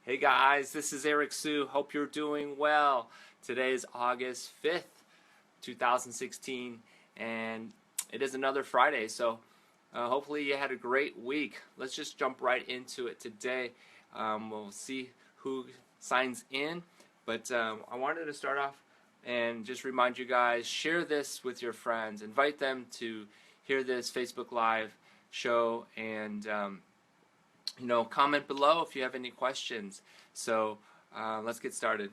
Hey guys, this is Eric Sue. Hope you're doing well. Today is August 5th, 2016, and it is another Friday, so hopefully you had a great week. Let's just jump right into it today. We'll see who signs in, but I wanted to start off and just remind you guys, share this with your friends. Invite them to hear this Facebook Live show, and comment below if you have any questions. So let's get started.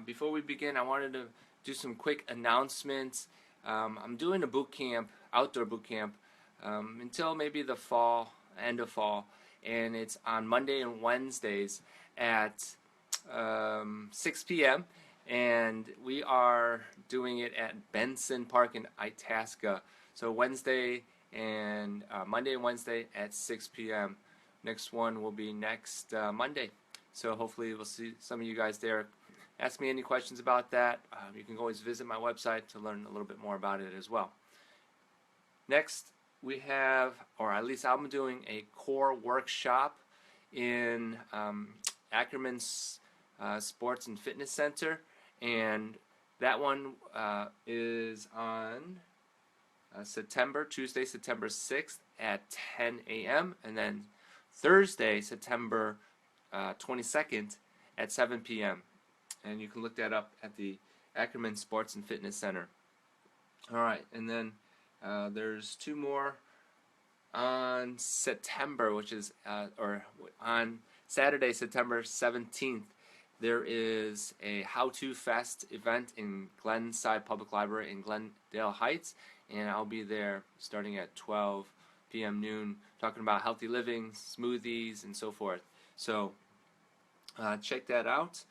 Before we begin, I wanted to do some quick announcements. I'm doing a boot camp, outdoor boot camp, until maybe the fall, end of fall, and it's on Monday and Wednesdays at 6 p.m. and we are doing it at Benson Park in Itasca. So Monday and Wednesday at 6 p.m. Next one will be next Monday. So hopefully we'll see some of you guys there. Ask me any questions about that. You can always visit my website to learn a little bit more about it as well. Next we have, or at least I'm doing a core workshop in Ackerman's Sports and Fitness Center, and that one is on Tuesday, September 6th at 10 a.m. and then Thursday, September 22nd at 7 p.m. And you can look that up at the Ackerman Sports and Fitness Center. Alright, and then there's two more on September, which is, or on Saturday, September 17th. There is a How-To Fest event in Glenside Public Library in Glendale Heights, and I'll be there starting at 12 p.m. noon, talking about healthy living, smoothies, and so forth. So check that out.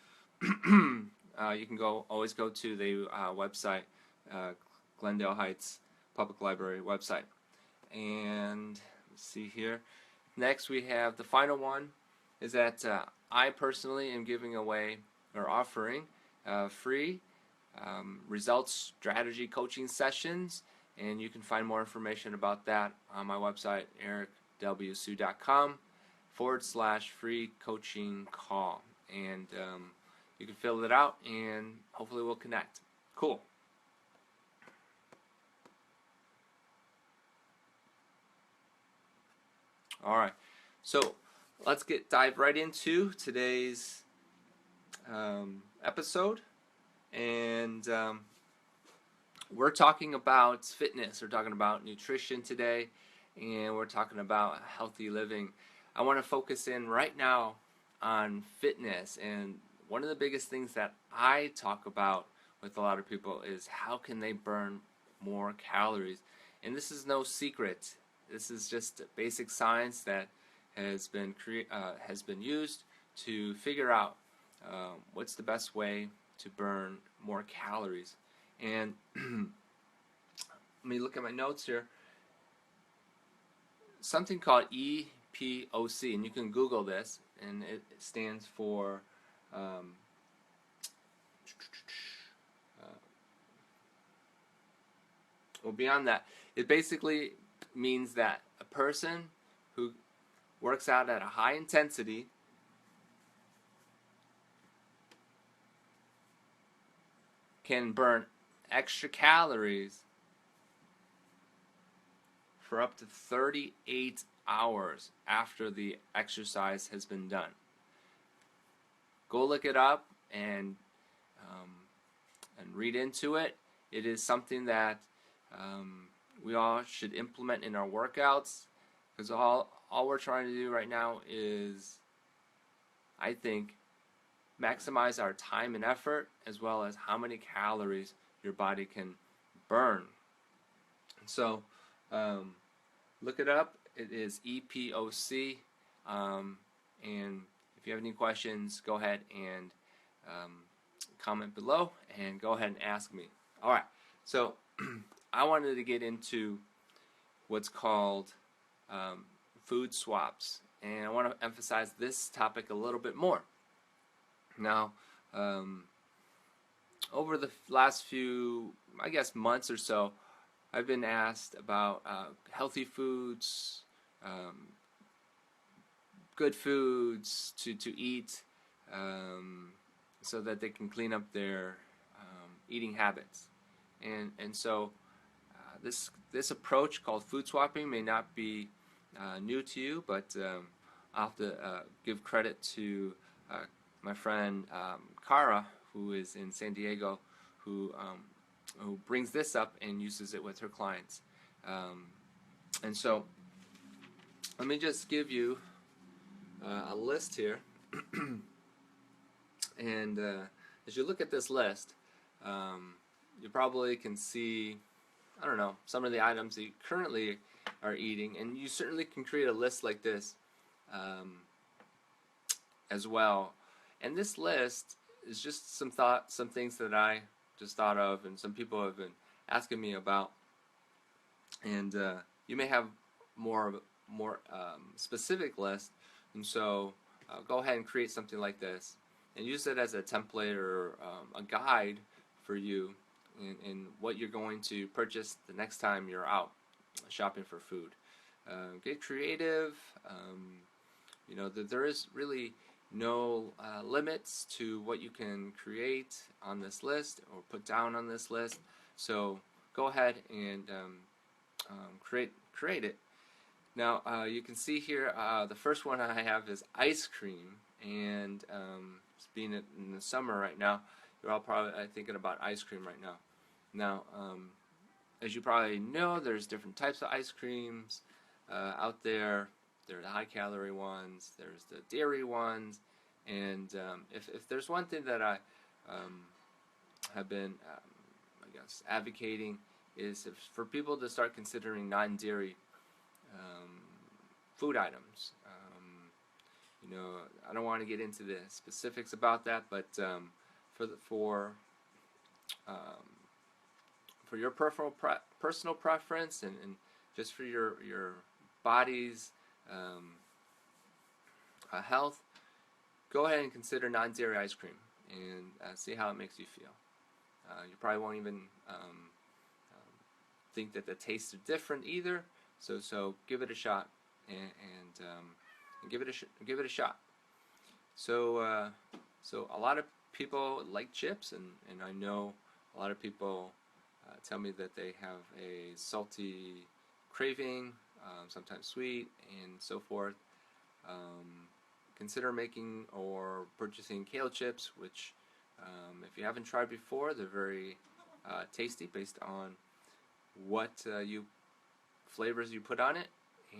You can always go to the website, Glendale Heights Public Library website. And let's see here. Next we have the final one is that I personally am giving away or offering free results strategy coaching sessions, and you can find more information about that on my website, ericwsue.com/free coaching call, and you can fill it out and hopefully we'll connect. Cool. Alright, so let's dive right into today's episode, and we're talking about fitness, we're talking about nutrition today, and we're talking about healthy living. I want to focus in right now on fitness, and one of the biggest things that I talk about with a lot of people is how can they burn more calories. And this is no secret. This is just basic science that has been used to figure out what's the best way to burn more calories. And let me look at my notes here. Something called EPOC, and you can Google this, and it stands for well, beyond that, it basically means that a person who works out at a high intensity can burn extra calories for up to 38 hours after the exercise has been done. Go look it up and read into it. It is something that we all should implement in our workouts, because all we're trying to do right now is, I think, maximize our time and effort as well as how many calories your body can burn. So look it up. It is EPOC, and if you have any questions, go ahead and comment below and go ahead and ask me. Alright, so I wanted to get into what's called food swaps, and I want to emphasize this topic a little bit more. Now, over the last few, I guess, months or so, I've been asked about healthy foods, good foods to eat so that they can clean up their eating habits. And so this approach called food swapping may not be new to you, but I'll have to give credit to my friend Cara, who is in San Diego, who brings this up and uses it with her clients. And so let me just give you a list here. And as you look at this list, you probably can see, I don't know, some of the items that you currently are eating, and you certainly can create a list like this as well. And this list is just some things that I just thought of, and some people have been asking me about. And you may have more specific list, and so go ahead and create something like this, and use it as a template or a guide for you in what you're going to purchase the next time you're out shopping for food. Get creative. You know, there is really no limits to what you can create on this list or put down on this list. So go ahead and create it. Now you can see here the first one I have is ice cream, and being in the summer right now, you're all probably thinking about ice cream right now. Now, as you probably know, there's different types of ice creams out there. There are the high-calorie ones, there's the dairy ones, and if there's one thing that I have been, I guess, advocating is for people to start considering non-dairy food items. You know, I don't want to get into the specifics about that, but for your personal preference and just for your body's health, go ahead and consider non-dairy ice cream and see how it makes you feel. You probably won't even think that the tastes are different either. So give it a shot and give it a shot. So so a lot of people like chips, and I know a lot of people tell me that they have a salty craving, sometimes sweet, and so forth. Consider making or purchasing kale chips, which if you haven't tried before, they're very tasty based on what flavors you put on it,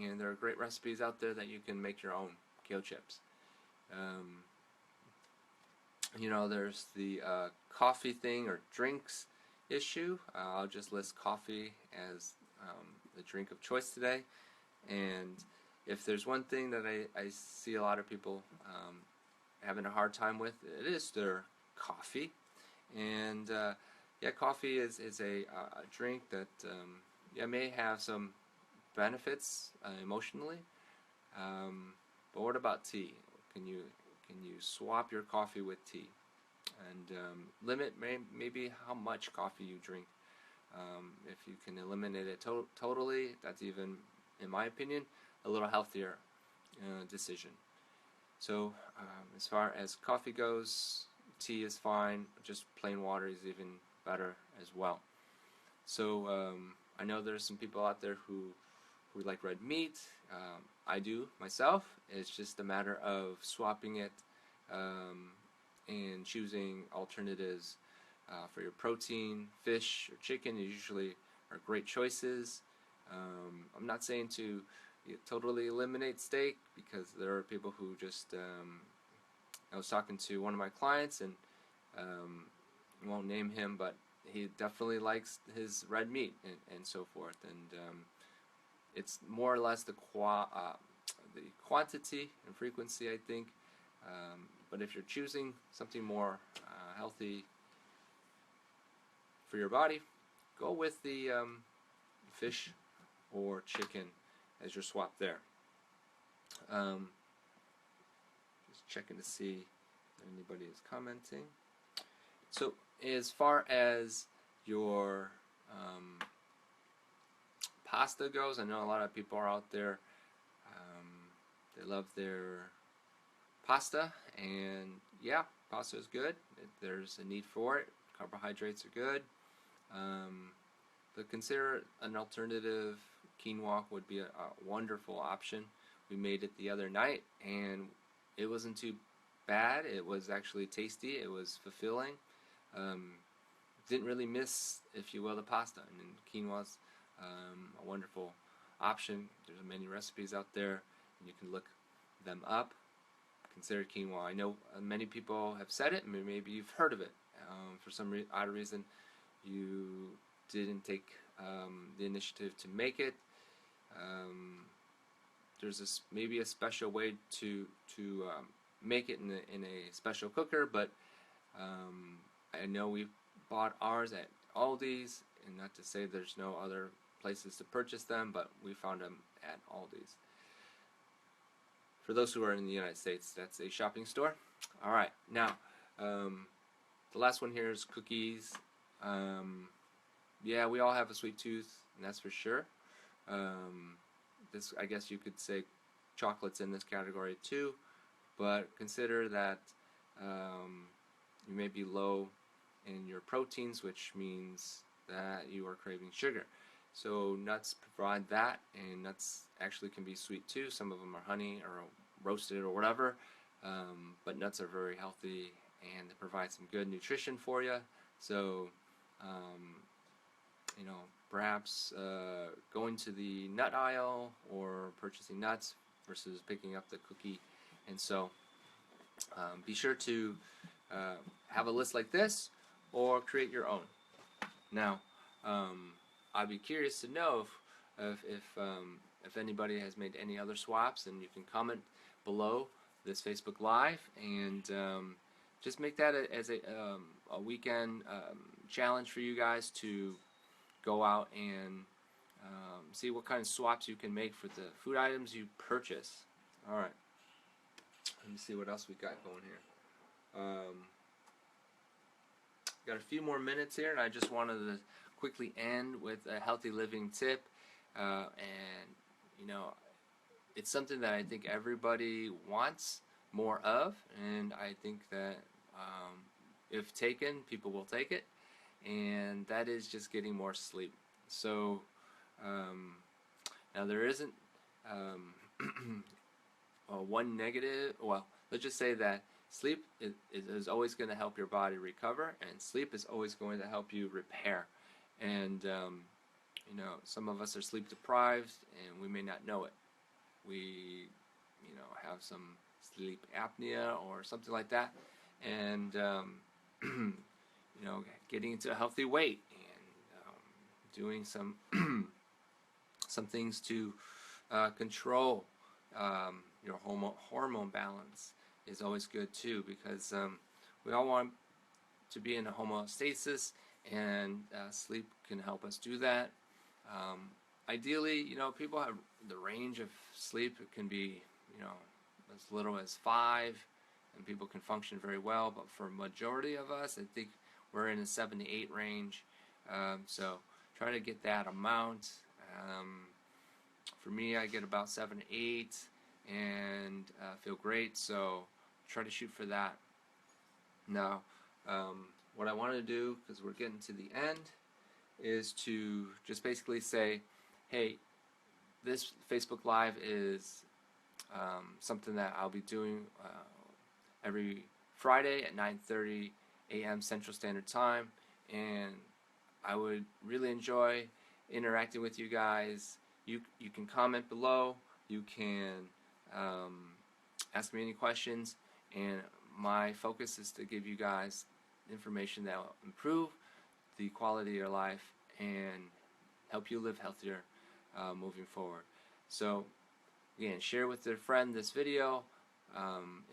and there are great recipes out there that you can make your own kale chips. You know, there's the coffee thing or drinks issue. I'll just list coffee as the drink of choice today, and if there's one thing that I see a lot of people having a hard time with, it is their coffee. And yeah, coffee is a drink that yeah, may have some benefits emotionally, but what about tea? Can you swap your coffee with tea, and limit maybe how much coffee you drink? If you can eliminate it totally, that's even, in my opinion, a little healthier decision. So as far as coffee goes, tea is fine. Just plain water is even better as well. So I know there's some people out there who like red meat. I do myself. It's just a matter of swapping it and choosing alternatives for your protein. Fish or chicken usually are great choices. I'm not saying to totally eliminate steak, because there are people who just I was talking to one of my clients, and I won't name him, but he definitely likes his red meat and so forth, and it's more or less the quantity and frequency, I think, but if you're choosing something more healthy for your body, go with the fish or chicken as your swap there. Just checking to see if anybody is commenting. So as far as your pasta goes, I know a lot of people are out there, they love their pasta, and yeah, pasta is good. There's a need for it. Carbohydrates are good. But consider an alternative. Quinoa would be a wonderful option. We made it the other night, and it wasn't too bad. It was actually tasty. It was fulfilling. Um, didn't really miss, if you will, the pasta. I mean, quinoa's a wonderful option. There's many recipes out there, and you can look them up. Consider quinoa. I know many people have said it, and maybe you've heard of it. For some odd reason, you didn't take the initiative to make it. There's maybe a special way to make it in a special cooker, but I know we bought ours at Aldi's, and not to say there's no other places to purchase them, but we found them at Aldi's. For those who are in the United States, that's a shopping store. All right, now the last one here is cookies. Yeah, we all have a sweet tooth, and that's for sure. This, I guess you could say, chocolate's in this category too, but consider that you may be low in your proteins, which means that you are craving sugar. So nuts provide that, and nuts actually can be sweet too. Some of them are honey or roasted or whatever, but nuts are very healthy and they provide some good nutrition for you. So you know, perhaps going to the nut aisle or purchasing nuts versus picking up the cookie. And so be sure to have a list like this or create your own. Now, I'd be curious to know if anybody has made any other swaps, and you can comment below this Facebook Live, and just make that as a weekend challenge for you guys to go out and see what kind of swaps you can make for the food items you purchase. Alright, let me see what else we got going here. Got a few more minutes here, and I just wanted to quickly end with a healthy living tip. And you know, it's something that I think everybody wants more of, and I think that if taken, people will take it, and that is just getting more sleep. So now there isn't one negative. Well, let's just say that sleep is always going to help your body recover, and sleep is always going to help you repair. And you know, some of us are sleep deprived, and we may not know it. We, you know, have some sleep apnea or something like that, and you know, getting into a healthy weight and doing some some things to control your hormone balance is always good too, because we all want to be in a homeostasis, and sleep can help us do that. Ideally, you know, people have the range of sleep. It can be, you know, as little as 5, and people can function very well. But for a majority of us, I think we're in the 7 to 8 range. So try to get that amount. For me, I get about 7 to 8 and feel great. So try to shoot for that. Now, what I want to do, because we're getting to the end, is to just basically say, hey, this Facebook Live is something that I'll be doing every Friday at 9:30 a.m. Central Standard Time, and I would really enjoy interacting with you guys. You can comment below, you can ask me any questions, and my focus is to give you guys information that will improve the quality of your life and help you live healthier moving forward. So again, share with their friend this video,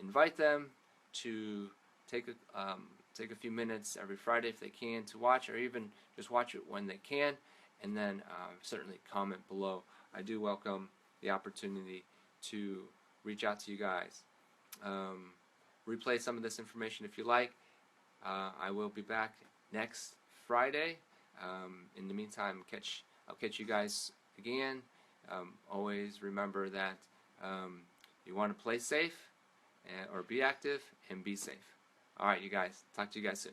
invite them to take a few minutes every Friday if they can to watch, or even just watch it when they can, and then certainly comment below. I do welcome the opportunity to reach out to you guys. Replay some of this information if you like. I will be back next Friday. In the meantime, I'll catch you guys again. Always remember that you want to play safe, or be active and be safe. All right, you guys. Talk to you guys soon.